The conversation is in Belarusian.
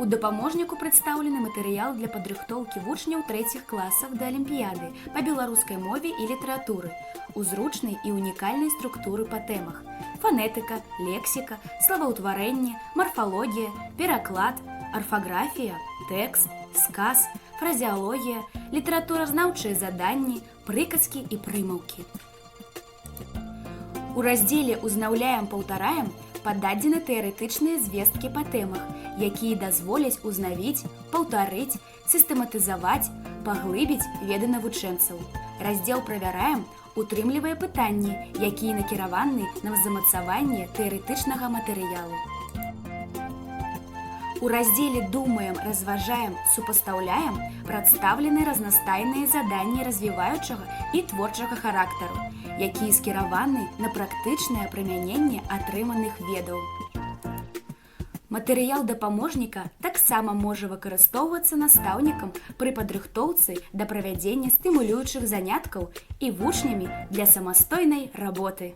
У дапаможніку прадстаўлены матэрыял для падрыхтоўкі вучняў трэціх класаў да алімпіяды па беларускай мове і літаратуры у зручнай і унікальнай структуры па тэмах: фанетыка, лексіка, словаўтварэнне, марфалогія, пераклад, арфаграфія, тэкст, сказ, фразеалогія, літаратуразнаўчыя заданні, прыказкі і прымаўкі. У раздзеле «Узнаўляем, паўтараем» пададзены тэарэтычныя звесткі па тэмах, якія дазволяць узнавіць, паўтарыць, сістэматызаваць, паглыбіць веды навучэнцаў. Раздзел «Правяраем» утрымлівае пытанні, якія накіраваны на замацаванне тэарэтычнага матэрыялу. У раздзеле «Думаем, разважаем, супастаўляем» прадстаўлены разнастайныя заданні развіваючага і творчага характару, якія скіраваны на практычнае прымяненне атрыманых ведаў. Матэрыял дапаможніка таксама можа выкарыстоўвацца настаўнікам пры падрыхтоўцы да правядзення стымулюючых заняткаў і вучнямі для самастойнай работы.